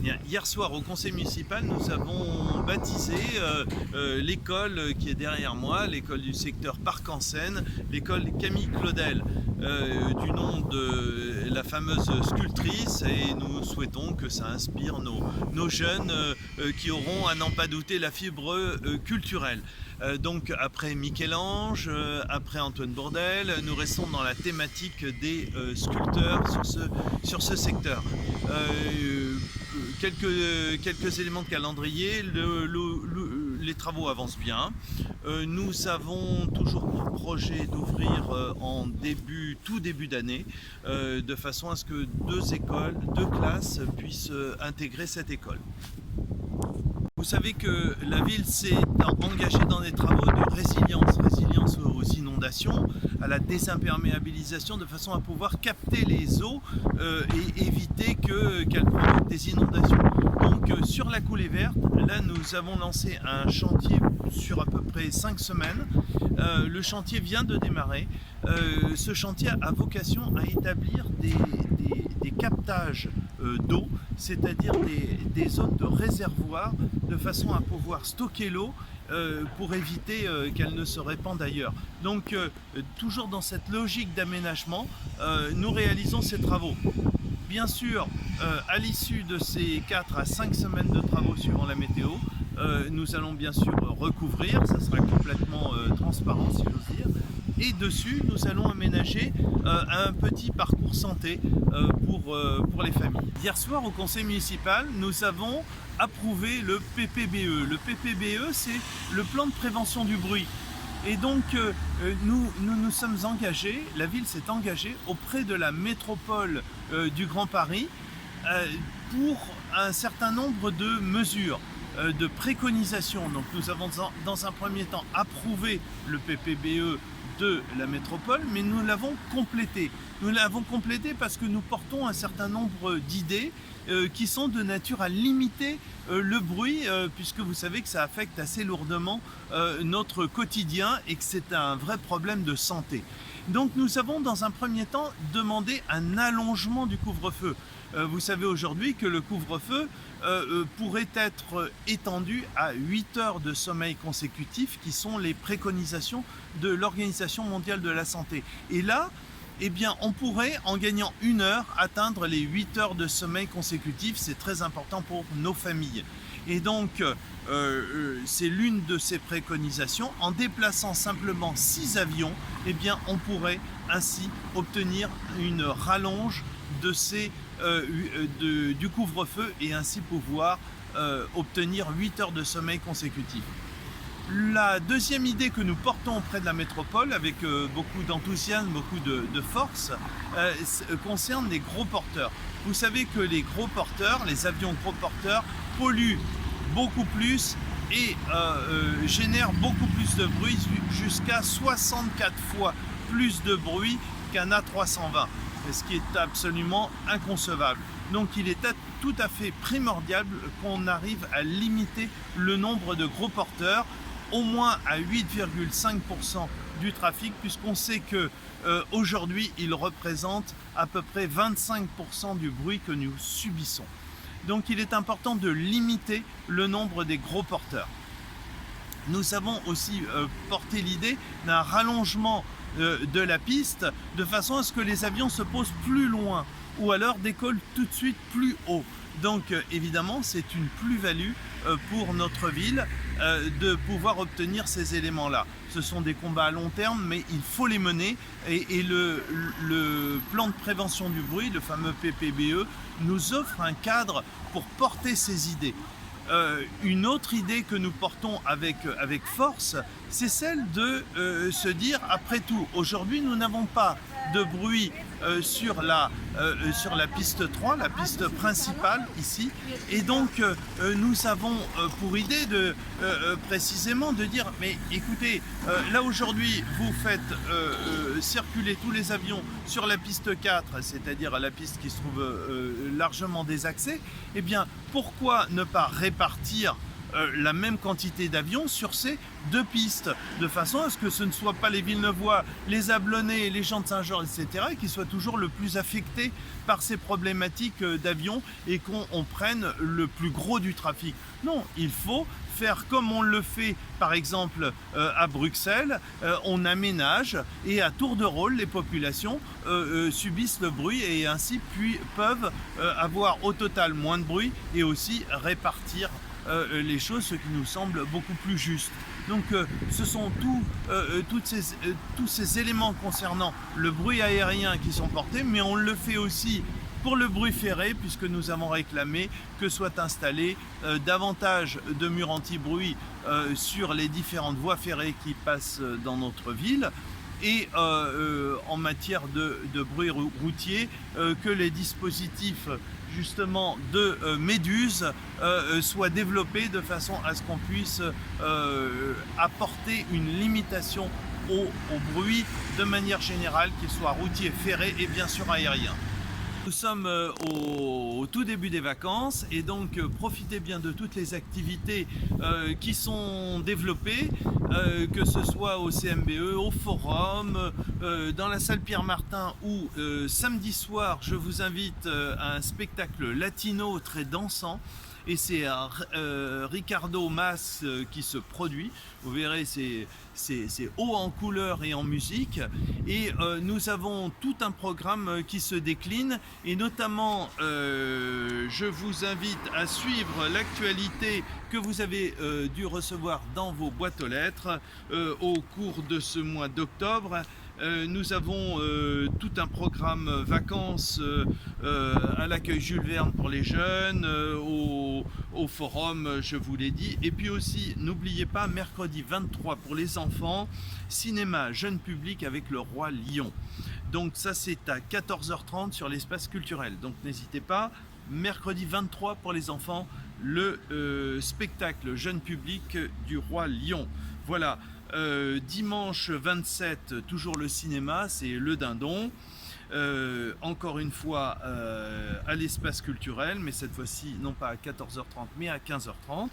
Bien, hier soir au conseil municipal, nous avons baptisé l'école qui est derrière moi, l'école du secteur Parc-en-Seine, l'école Camille Claudel, du nom de la fameuse sculptrice, et nous souhaitons que ça inspire nos jeunes qui auront à n'en pas douter la fibre culturelle. Donc après Michel-Ange, après Antoine Bourdelle, nous restons dans la thématique des sculpteurs sur ce secteur. Quelques éléments de calendrier, les travaux avancent bien. Nous avons toujours pour projet d'ouvrir tout début d'année, de façon à ce que deux classes puissent intégrer cette école. Vous savez que la ville s'est engagée dans des travaux de résilience aux inondations, à la désimperméabilisation, de façon à pouvoir capter les eaux et éviter qu'elles provoquent des inondations. Donc sur la coulée verte, là nous avons lancé un chantier sur à peu près 5 semaines. Le chantier vient de démarrer. Ce chantier a vocation à établir des captages d'eau, c'est-à-dire des zones de réservoirs, de façon à pouvoir stocker l'eau pour éviter qu'elle ne se répande ailleurs. Donc toujours dans cette logique d'aménagement, nous réalisons ces travaux. Bien sûr, à l'issue de ces 4 à 5 semaines de travaux suivant la météo, nous allons bien sûr recouvrir, ça sera complètement transparent si j'ose dire. Et dessus, nous allons aménager un petit parcours santé pour les familles. Hier soir, au conseil municipal, nous avons approuvé le PPBE. Le PPBE, c'est le plan de prévention du bruit. Et donc, nous sommes engagés, la ville s'est engagée auprès de la métropole du Grand Paris pour un certain nombre de mesures, de préconisations. Donc, nous avons dans un premier temps approuvé le PPBE de la métropole, mais nous l'avons complété. Nous l'avons complété parce que nous portons un certain nombre d'idées qui sont de nature à limiter le bruit, puisque vous savez que ça affecte assez lourdement notre quotidien et que c'est un vrai problème de santé. Donc nous avons dans un premier temps demandé un allongement du couvre-feu. Vous savez aujourd'hui que le couvre-feu pourrait être étendu à 8 heures de sommeil consécutif, qui sont les préconisations de l'Organisation mondiale de la santé. Et là, eh bien, on pourrait, en gagnant 1 heure, atteindre les 8 heures de sommeil consécutif. C'est très important pour nos familles. Et donc, c'est l'une de ces préconisations. En déplaçant simplement 6 avions, eh bien, on pourrait ainsi obtenir une rallonge du couvre-feu et ainsi pouvoir obtenir 8 heures de sommeil consécutif. La deuxième idée que nous portons auprès de la métropole, avec beaucoup d'enthousiasme, beaucoup de force, concerne les gros porteurs. Vous savez que les gros porteurs, les avions gros porteurs, polluent beaucoup plus et génèrent beaucoup plus de bruit, jusqu'à 64 fois plus de bruit qu'un A320, ce qui est absolument inconcevable. Donc il est tout à fait primordial qu'on arrive à limiter le nombre de gros porteurs, au moins à 8,5% du trafic, puisqu'on sait que aujourd'hui ils représentent à peu près 25% du bruit que nous subissons. Donc il est important de limiter le nombre des gros porteurs. Nous avons aussi porté l'idée d'un rallongement de la piste, de façon à ce que les avions se posent plus loin ou alors décollent tout de suite plus haut. Donc évidemment, c'est une plus-value pour notre ville de pouvoir obtenir ces éléments-là. Ce sont des combats à long terme, mais il faut les mener, et le plan de prévention du bruit, le fameux PPBE, nous offre un cadre pour porter ces idées. Une autre idée que nous portons avec force, c'est celle de se dire, après tout, aujourd'hui nous n'avons pas de bruit sur la piste 3, la piste principale ici, et donc nous avons pour idée de précisément de dire, mais écoutez, là aujourd'hui vous faites circuler tous les avions sur la piste 4, c'est-à-dire la piste qui se trouve largement désaxée, eh bien pourquoi ne pas répartir la même quantité d'avions sur ces 2 pistes, de façon à ce que ce ne soit pas les Villeneuvois, les Ablonnais, les gens de Saint-Georges, etc., qui soient toujours le plus affectés par ces problématiques d'avions et qu'on prenne le plus gros du trafic. Non, il faut faire comme on le fait par exemple à Bruxelles, on aménage et à tour de rôle les populations subissent le bruit et ainsi peuvent avoir au total moins de bruit et aussi répartir les choses, ce qui nous semble beaucoup plus juste. Donc ce sont tous ces éléments concernant le bruit aérien qui sont portés, mais on le fait aussi pour le bruit ferré, puisque nous avons réclamé que soient installés davantage de murs anti-bruit sur les différentes voies ferrées qui passent dans notre ville. Et en matière de bruit routier, que les dispositifs justement de méduses soient développés de façon à ce qu'on puisse apporter une limitation au bruit de manière générale, qu'il soit routier, ferré et bien sûr aérien. Nous sommes au tout début des vacances et donc profitez bien de toutes les activités qui sont développées, que ce soit au CMBE, au forum, dans la salle Pierre-Martin ou samedi soir je vous invite à un spectacle latino très dansant. Et c'est Ricardo Mas qui se produit. Vous verrez, c'est haut en couleur et en musique. Et nous avons tout un programme qui se décline. Et notamment, je vous invite à suivre l'actualité que vous avez dû recevoir dans vos boîtes aux lettres au cours de ce mois d'octobre. Nous avons tout un programme vacances à l'accueil Jules Verne pour les jeunes, au forum, je vous l'ai dit. Et puis aussi, n'oubliez pas, mercredi 23 pour les enfants, cinéma jeune public avec le Roi Lion. Donc ça, c'est à 14h30 sur l'espace culturel. Donc n'hésitez pas, mercredi 23 pour les enfants, le spectacle jeune public du Roi Lion. Voilà. Dimanche 27, toujours le cinéma, c'est Le Dindon. Encore une fois à l'espace culturel, mais cette fois-ci non pas à 14h30 mais à 15h30.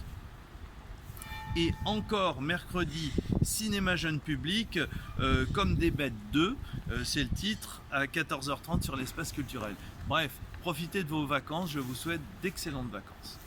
Et encore mercredi, cinéma jeune public, Comme des bêtes 2, c'est le titre, à 14h30 sur l'espace culturel. Bref, profitez de vos vacances, je vous souhaite d'excellentes vacances.